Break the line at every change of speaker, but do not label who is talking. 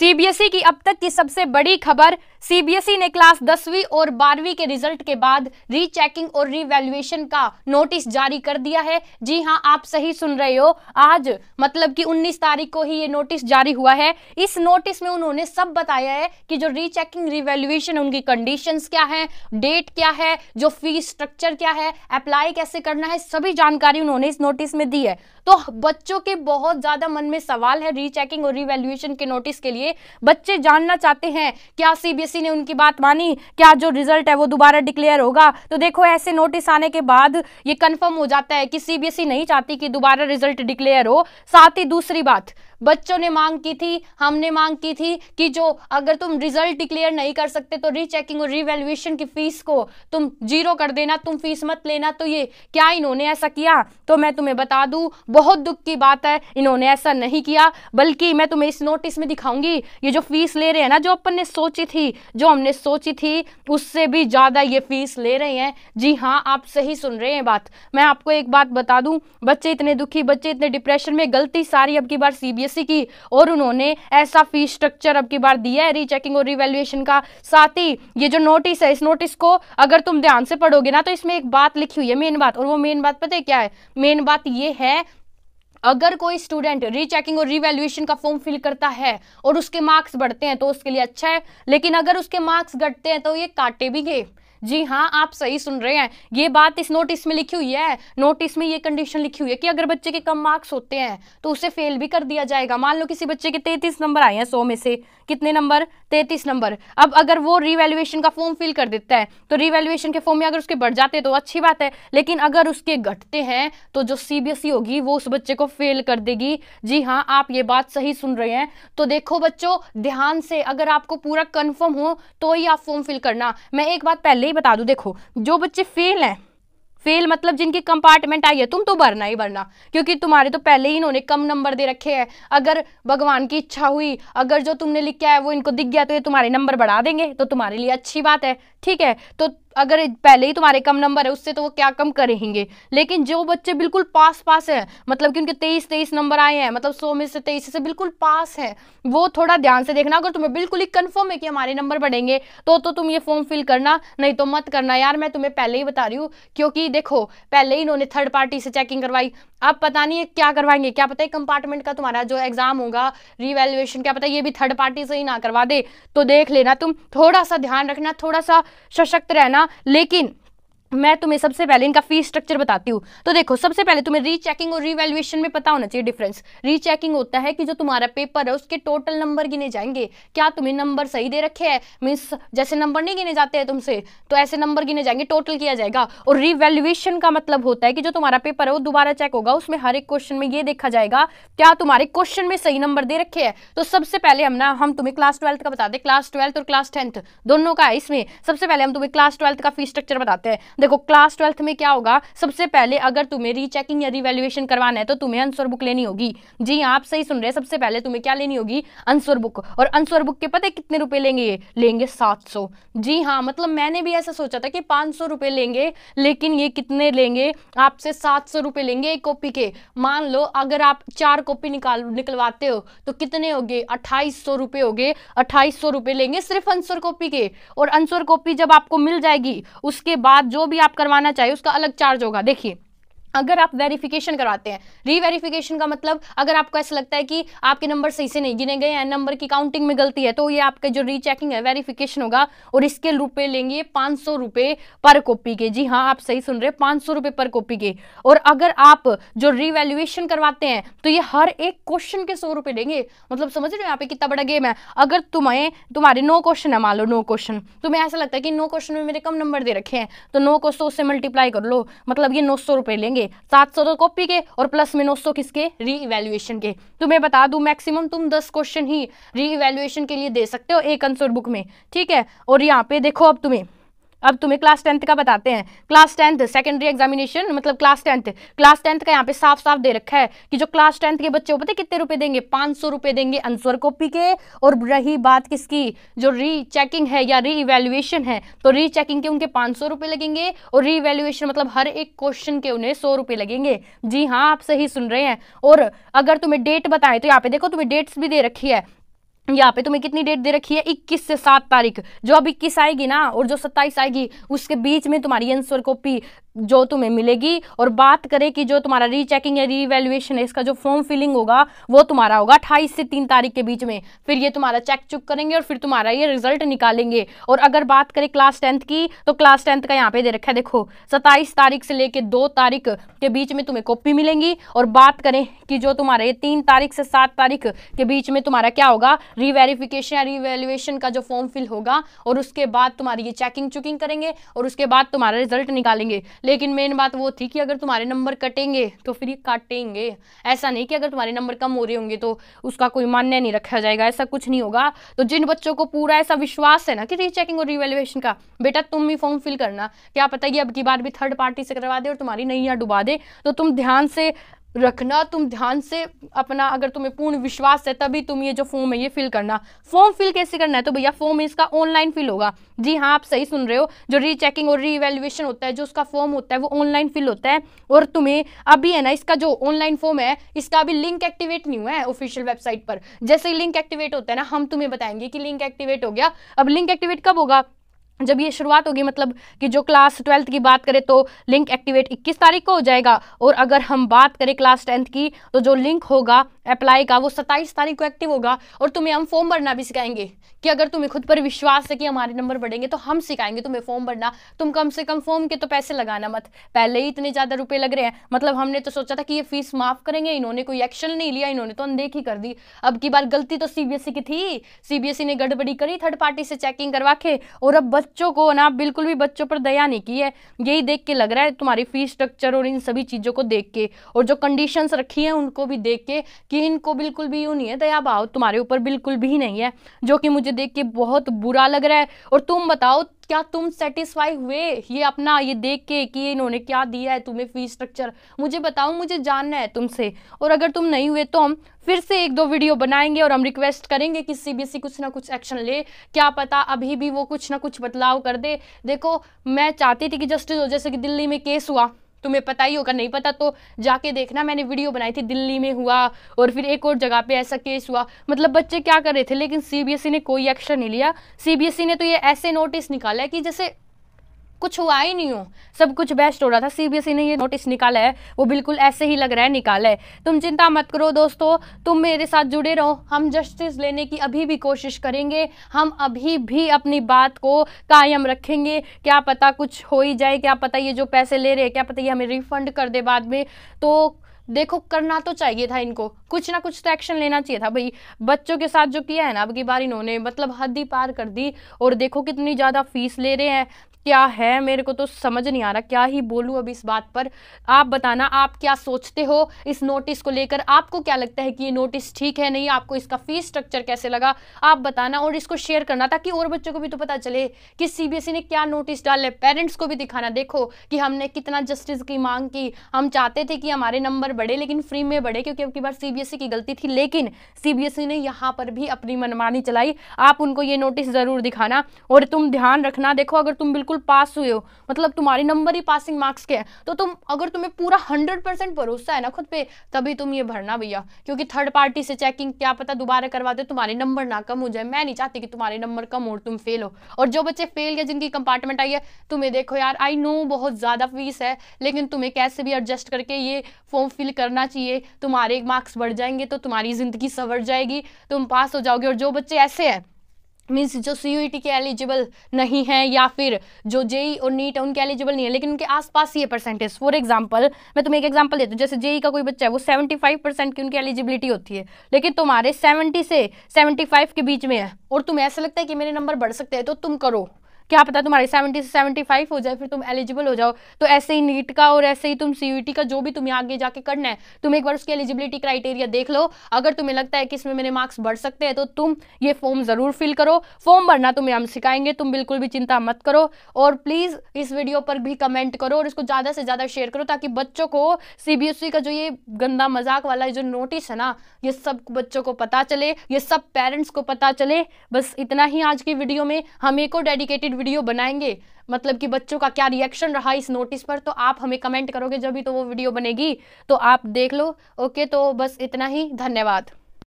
CBSE की अब तक की सबसे बड़ी खबर, सीबीएसई ने क्लास 10वीं और 12वीं के रिजल्ट के बाद रीचेकिंग और रीवैल्यूएशन का नोटिस जारी कर दिया है। जी हां, आप सही सुन रहे हो, आज मतलब कि 19 तारीख को ही ये नोटिस जारी हुआ है। इस नोटिस में उन्होंने सब बताया है कि जो रीचेकिंग रीवैल्यूएशन उनकी कंडीशंस क्या है, डेट क्या है, जो फीस स्ट्रक्चर क्या है, अप्लाई कैसे करना है, सभी जानकारी उन्होंने इस नोटिस में दी है। तो बच्चों के बहुत ज्यादा मन में सवाल है रीचेकिंग और रीवैल्यूएशन के नोटिस के लिए। बच्चे जानना चाहते हैं क्या सीबीएसई ने उनकी बात मानी, क्या जो रिजल्ट है वो दोबारा डिक्लेयर होगा। तो देखो, ऐसे नोटिस आने के बाद ये कंफर्म हो जाता है कि सीबीएसई नहीं चाहती कि दोबारा रिजल्ट डिक्लेयर हो। साथ ही दूसरी बात, बच्चों ने मांग की थी, हमने मांग की थी कि जो अगर तुम रिजल्ट डिक्लेयर नहीं कर सकते तो रीचेकिंग और रीवैल्यूएशन की फीस को तुम जीरो कर देना, तुम फीस मत लेना। तो ये क्या इन्होंने ऐसा किया? तो मैं तुम्हें बता दूं, बहुत दुख की बात है, इन्होंने ऐसा नहीं किया। बल्कि मैं तुम्हें इस नोटिस में दिखाऊंगी, ये जो फीस ले रहे हैं ना, जो अपन ने सोची थी, जो हमने सोची थी उससे भी ज्यादा ये फीस ले रहे हैं। जी हाँ, आप सही सुन रहे हैं बात। मैं आपको एक बात बता दूं, बच्चे इतने दुखी, बच्चे इतने डिप्रेशन में, गलती सारी अब की बार सीबीएसई की, और उन्होंने ऐसा फीस स्ट्रक्चर अब की बार दिया है रीचेकिंग और रिवैल्यूएशन का। साथ ही ये जो नोटिस है, इस नोटिस को अगर तुम ध्यान से पढ़ोगे ना तो इसमें एक बात लिखी हुई है, मेन बात। और वो मेन बात पता है क्या है? मेन बात ये है, अगर कोई स्टूडेंट रीचेकिंग और रिवैल्यूएशन का फॉर्म फिल करता है और उसके मार्क्स बढ़ते हैं तो उसके लिए अच्छा है, लेकिन अगर उसके मार्क्स घटते हैं तो ये काटे भी गए। जी हाँ, आप सही सुन रहे हैं, ये बात इस नोटिस में लिखी हुई है। नोटिस में ये कंडीशन लिखी हुई है कि अगर बच्चे के कम मार्क्स होते हैं तो उसे फेल भी कर दिया जाएगा। मान लो किसी बच्चे के 33 नंबर आए हैं 100 में से, कितने नंबर? 33 नंबर। अब अगर वो रिवैल्यूएशन का फॉर्म फिल कर देता है तो रिवैल्यूएशन के फॉर्म में अगर उसके बढ़ जाते हैं तो अच्छी बात है, लेकिन अगर उसके घटते हैं तो जो सीबीएसई होगी वो उस बच्चे को फेल कर देगी। जी हाँ, आप ये बात सही सुन रहे हैं। तो देखो बच्चों, ध्यान से, अगर आपको पूरा कंफर्म हो तो ही आप फॉर्म फिल करना। मैं एक बात पहले ही बता दूं, देखो जो बच्चे फेल हैं, फेल मतलब जिनकी कंपार्टमेंट आई है, तुम तो भरना ही भरना, क्योंकि तुम्हारे तो पहले ही इन्होंने कम नंबर दे रखे हैं। अगर भगवान की इच्छा हुई, अगर जो तुमने लिखा है वो इनको दिख गया तो ये तुम्हारे नंबर बढ़ा देंगे, तो तुम्हारे लिए अच्छी बात है। ठीक है, तो अगर पहले ही तुम्हारे कम नंबर है उससे तो वो क्या कम करेंगे। लेकिन जो बच्चे बिल्कुल पास पास है, मतलब कि उनके 23 नंबर आए हैं, मतलब 100 में से 23 से बिल्कुल पास है, वो थोड़ा ध्यान से देखना। अगर तुम्हें बिल्कुल ही कंफर्म है कि हमारे नंबर बढ़ेंगे तो तुम ये फॉर्म फिल करना, नहीं तो मत करना यार। मैं तुम्हें पहले ही बता रही हूँ, क्योंकि देखो पहले ही इन्होंने थर्ड पार्टी से चेकिंग करवाई, अब पता नहीं क्या करवाएंगे, क्या पता है कंपार्टमेंट का तुम्हारा जो एग्जाम होगा रिवैल्यूएशन, क्या पता ये भी थर्ड पार्टी से ही ना करवा दे। तो देख लेना, तुम थोड़ा सा ध्यान रखना, थोड़ा सा सशक्त रहना। लेकिन मैं तुम्हें सबसे पहले इनका फीस स्ट्रक्चर बताती हूँ। तो देखो, सबसे पहले तुम्हें रीचेकिंग और रिवैल्यूएशन में पता होना चाहिए डिफरेंस। रीचेकिंग होता है कि जो तुम्हारा पेपर है उसके टोटल नंबर गिने जाएंगे, क्या तुम्हें नंबर सही दे रखे हैं, मींस जैसे नंबर नहीं गिने जाते हैं तुमसे, तो ऐसे नंबर गिने जाएंगे, टोटल किया जाएगा। और रिवैल्यूएशन का मतलब होता है कि जो तुम्हारा पेपर है वो दोबारा चेक होगा, उसमें हर एक क्वेश्चन में ये देखा जाएगा क्या तुम्हारे क्वेश्चन में सही नंबर दे रखे हैं। तो सबसे पहले हम तुम्हें क्लास 12 का बता दें, क्लास 12 और क्लास 10 दोनों का है इसमें। सबसे पहले हम तुम्हें क्लास 12 का फीस स्ट्रक्चर बताते हैं। देखो, क्लास 12 में क्या होगा, सबसे पहले अगर तुम्हें रीचेकिंग या रिवैल्यूएशन करवाना है तो तुम्हें आंसर बुक लेनी होगी। जी आप सही सुन रहे हैं, सबसे पहले तुम्हें क्या लेनी होगी? Answer book. और आंसर बुक के पता है कितने रुपए लेंगे? ये लेंगे 700। जी हाँ, मतलब मैंने भी ऐसा सोचा था कि 500 रुपए लेंगे, लेकिन ये कितने लेंगे आपसे? 700 रुपए लेंगे एक कॉपी के। मान लो अगर आप 4 कॉपी निकलवाते हो तो कितने हो गए? 2800 रुपए हो गए। 2800 रुपए लेंगे सिर्फ आंसर कॉपी के। और आंसर कॉपी जब आपको मिल जाएगी उसके बाद जो भी आप करवाना चाहिए उसका अलग चार्ज होगा। देखिए, अगर आप वेरिफिकेशन करवाते हैं, रीवेरिफिकेशन का मतलब अगर आपको ऐसा लगता है कि आपके नंबर सही से नहीं गिने गए हैं, नंबर की काउंटिंग में गलती है, तो ये आपका जो रीचेकिंग है, वेरिफिकेशन होगा, और इसके रुपए लेंगे 500 रुपए पर कॉपी के। जी हाँ, आप सही सुन रहे हैं, 500 रुपए पर कॉपी के। और अगर आप जो रीवैल्यूएशन करवाते हैं तो ये हर एक क्वेश्चन के 100 रुपए लेंगे। मतलब समझ रहे हो यहाँ पे कितना बड़ा गेम है। अगर तुम्हारे 9 क्वेश्चन है, मान लो 9 क्वेश्चन, तुम्हें ऐसा लगता है कि 9 क्वेश्चन में मेरे कम नंबर दे रखे हैं, तो 9 को 100 से मल्टीप्लाई कर लो, मतलब ये 900 रुपए लेंगे। 700 तो कॉपी के और प्लस में 900 किसके? रीइवैल्यूएशन के। तुम्हें बता दूं, मैक्सिमम तुम 10 क्वेश्चन ही रीइवैल्यूएशन के लिए दे सकते हो एक आंसर बुक में। ठीक है, और यहाँ पे देखो, अब तुम्हें क्लास 10 का बताते हैं। क्लास 10 सेकेंडरी एग्जामिनेशन, मतलब क्लास 10 का यहाँ पे साफ साफ दे रखा है कि जो क्लास 10 के बच्चे पता है कितने रुपए देंगे? 500 रुपए देंगे आंसर कॉपी के। और रही बात किसकी? जो रीचेकिंग है या रीइवैल्यूएशन है, तो रीचेकिंग के उनके 500 रुपए लगेंगे, और रीइवैल्यूएशन मतलब हर एक क्वेश्चन के उन्हें 100 रुपए लगेंगे। जी हाँ, आप सही सुन रहे हैं। और अगर तुम्हें डेट बताएं तो यहाँ पे देखो, तुम्हें डेट्स भी दे रखी है। यहाँ पे तुम्हें कितनी डेट दे रखी है, 21 से 7 तारीख। जो अब 21 आएगी ना और जो 27 आएगी उसके बीच में तुम्हारी आंसर कॉपी जो तुम्हें मिलेगी। और बात करें कि जो तुम्हारा रीचेकिंग या रीवैल्यूएशन है, इसका जो फॉर्म फिलिंग होगा वो तुम्हारा होगा 28 से 3 तारीख के बीच में। फिर ये तुम्हारा चेक चुक करेंगे और फिर तुम्हारा ये रिजल्ट निकालेंगे। और अगर बात करें क्लास 10th की, तो क्लास 10th का यहाँ पे दे रखा है, देखो 27 तारीख से लेके 2 तारीख के बीच में तुम्हें कॉपी मिलेंगी। और बात करें कि जो तुम्हारा ये 3 तारीख से 7 तारीख के बीच में तुम्हारा क्या होगा, रीवेरिफिकेशन या रीवैल्यूएशन का जो फॉर्म फिल होगा। और उसके बाद तुम्हारी ये चेकिंग चुकिंग करेंगे और उसके बाद तुम्हारा रिजल्ट निकालेंगे। लेकिन मेन बात वो थी कि अगर तुम्हारे नंबर कटेंगे तो फिर ये काटेंगे, ऐसा नहीं कि अगर तुम्हारे नंबर कम हो रहे होंगे तो उसका कोई मान्य नहीं रखा जाएगा, ऐसा कुछ नहीं होगा। तो जिन बच्चों को पूरा ऐसा विश्वास है ना कि रीचेकिंग और रीवैल्यूएशन का, बेटा तुम भी फॉर्म फिल करना। क्या पता ये अब की बार भी थर्ड पार्टी से करवा दे और तुम्हारी नैया डुबा दे। तो तुम ध्यान से रखना, तुम ध्यान से अपना, अगर तुम्हें पूर्ण विश्वास है तभी तुम ये जो फॉर्म है ये फिल करना। फॉर्म फिल कैसे करना है, तो भैया फॉर्म इसका ऑनलाइन फिल होगा। जी हाँ, आप सही सुन रहे हो, जो रीचेकिंग और रीवैल्यूएशन होता है, जो उसका फॉर्म होता है वो ऑनलाइन फिल होता है। और तुम्हें अभी है ना, इसका जो ऑनलाइन फॉर्म है इसका अभी लिंक एक्टिवेट नहीं हुआ है ऑफिशियल वेबसाइट पर। जैसे ही लिंक एक्टिवेट होता है ना, हम तुम्हें बताएंगे कि लिंक एक्टिवेट हो गया। अब लिंक एक्टिवेट कब होगा, जब ये शुरुआत होगी, मतलब कि जो क्लास 12th की बात करें तो लिंक एक्टिवेट 21 तारीख को हो जाएगा। और अगर हम बात करें क्लास 10th की, तो जो लिंक होगा अप्लाई का वो 27 तारीख को एक्टिव होगा। और तुम्हें हम फॉर्म भरना भी सिखाएंगे कि अगर तुम्हें खुद पर विश्वास है कि हमारे नंबर बढ़ेंगे तो हम सिखाएंगे तुम्हें फॉर्म भरना। तुम कम से कम फॉर्म के तो पैसे लगाना मत, पहले ही इतने ज़्यादा रुपए लग रहे हैं। मतलब हमने तो सोचा था कि ये फीस माफ़ करेंगे, इन्होंने कोई एक्शन नहीं लिया, इन्होंने तो अनदेखी कर दी। अब की बार गलती तो सीबीएसई की थी, सीबीएसई ने गड़बड़ी करी थर्ड पार्टी से चेकिंग करवा के। और अब बच्चों को ना बिल्कुल भी बच्चों पर दया नहीं की है, यही देख के लग रहा है तुम्हारी फीस स्ट्रक्चर और इन सभी चीज़ों को देख के, और जो कंडीशंस रखी हैं उनको भी देख के कि इनको बिल्कुल भी यूँ नहीं है, दया भाव तुम्हारे ऊपर बिल्कुल भी नहीं है, जो कि मुझे देख के बहुत बुरा लग रहा है। और तुम बताओ, क्या तुम सेटिस्फाई हुए ये अपना ये देख के कि इन्होंने क्या दिया है तुम्हें फीस स्ट्रक्चर? मुझे बताओ, मुझे जानना है तुमसे। और अगर तुम नहीं हुए तो हम फिर से 1-2 वीडियो बनाएंगे और हम रिक्वेस्ट करेंगे कि सीबीएसई कुछ ना कुछ एक्शन ले। क्या पता अभी भी वो कुछ ना कुछ बदलाव कर दे। देखो, मैं चाहती थी कि जस्टिस हो, जैसे कि दिल्ली में केस हुआ, तुम्हें पता ही होगा, नहीं पता तो जाके देखना, मैंने वीडियो बनाई थी, दिल्ली में हुआ और फिर एक और जगह पे ऐसा केस हुआ। मतलब बच्चे क्या कर रहे थे, लेकिन सीबीएसई ने कोई एक्शन नहीं लिया। सीबीएसई ने तो ये ऐसे नोटिस निकाला है कि जैसे कुछ हुआ ही नहीं हो, सब कुछ बेस्ट हो रहा था। सीबीएसई ने ये नोटिस निकाला है वो बिल्कुल ऐसे ही लग रहा है निकाला है। तुम चिंता मत करो दोस्तों, तुम मेरे साथ जुड़े रहो, हम जस्टिस लेने की अभी भी कोशिश करेंगे, हम अभी भी अपनी बात को कायम रखेंगे। क्या पता कुछ हो ही जाए, क्या पता ये जो पैसे ले रहे हैं क्या पता ये हमें रिफंड कर दे बाद में। तो देखो, करना तो चाहिए था इनको, कुछ ना कुछ तो एक्शन लेना चाहिए था भाई। बच्चों के साथ जो किया है ना अब की बार इन्होंने, मतलब हद ही पार कर दी। और देखो कितनी ज़्यादा फीस ले रहे हैं, क्या है, मेरे को तो समझ नहीं आ रहा क्या ही बोलूँ अब इस बात पर। आप बताना, आप क्या सोचते हो इस नोटिस को लेकर? आपको क्या लगता है कि ये नोटिस ठीक है नहीं? आपको इसका फीस स्ट्रक्चर कैसे लगा, आप बताना। और इसको शेयर करना ताकि और बच्चों को भी तो पता चले कि सीबीएसई ने क्या नोटिस डाले। पेरेंट्स को भी दिखाना, देखो कि हमने कितना जस्टिस की मांग की। हम चाहते थे कि हमारे नंबर बढ़े, लेकिन फ्री में बढ़े, क्योंकि अब की बार सीबीएसई की गलती थी। लेकिन सीबीएसई ने यहाँ पर भी अपनी मनमानी चलाई। आप उनको ये नोटिस ज़रूर दिखाना। और तुम ध्यान रखना, देखो अगर तुम बिल्कुल पास हुए हो, मतलब तुम्हारे नंबर ही पासिंग मार्क्स के हैं, तो तुम, अगर तुम्हें पूरा 100% भरोसा है ना खुद पे, तभी तुम ये भरना भैया। क्योंकि थर्ड पार्टी से चेकिंग क्या पता दोबारा करवा दे, तुम्हारे नंबर ना कम हो जाए। मैं नहीं चाहती कि तुम्हारे नंबर कम हो और तुम फेल हो। और जो बच्चे फेल या जिनकी कंपार्टमेंट आई है, तुम्हें देखो यार, आई नो बहुत ज़्यादा फीस है, लेकिन तुम्हें कैसे भी एडजस्ट करके ये फॉर्म फिल करना चाहिए। तुम्हारे मार्क्स बढ़ जाएंगे तो तुम्हारी ज़िंदगी संवर जाएगी, तुम पास हो जाओगे। और जो बच्चे ऐसे हैं, मीन्स जो सीयूईटी के एलिजिबल नहीं है, या फिर जो जेई और नीट है उनके एलिजिबल नहीं है, लेकिन उनके आसपास ये परसेंटेज, फॉर एग्जांपल मैं तुम्हें एक एग्जांपल देती हूँ। जैसे जेई का कोई बच्चा है, वो 75% की उनकी एलिजिबिलिटी होती है, लेकिन तुम्हारे 70 से 75 के बीच में है, और तुम्हें ऐसा लगता है कि मेरे नंबर बढ़ सकते हैं, तो तुम करो। क्या पता तुम्हारे 70 से 75 हो जाए, फिर तुम एलिजिबल हो जाओ। तो ऐसे ही नीट का और ऐसे ही तुम सीयूईटी का जो भी तुम्हें आगे जाके करना है, तुम एक बार उसकी एलिजिबिलिटी क्राइटेरिया देख लो। अगर तुम्हें लगता है कि इसमें मेरे मार्क्स बढ़ सकते हैं, तो तुम ये फॉर्म ज़रूर फिल करो। फॉर्म भरना तुम्हें हम सिखाएंगे, तुम बिल्कुल भी चिंता मत करो। और प्लीज़ इस वीडियो पर भी कमेंट करो और इसको ज़्यादा से ज़्यादा शेयर करो, ताकि बच्चों को सीबीएसई का जो ये गंदा मजाक वाला जो नोटिस है ना, ये सब बच्चों को पता चले, ये सब पेरेंट्स को पता चले। बस इतना ही आज की वीडियो में। हम एक और डेडिकेटेड वीडियो बनाएंगे, मतलब कि बच्चों का क्या रिएक्शन रहा इस नोटिस पर, तो आप हमें कमेंट करोगे जब भी तो वो वीडियो बनेगी, तो आप देख लो। ओके, तो बस इतना ही, धन्यवाद।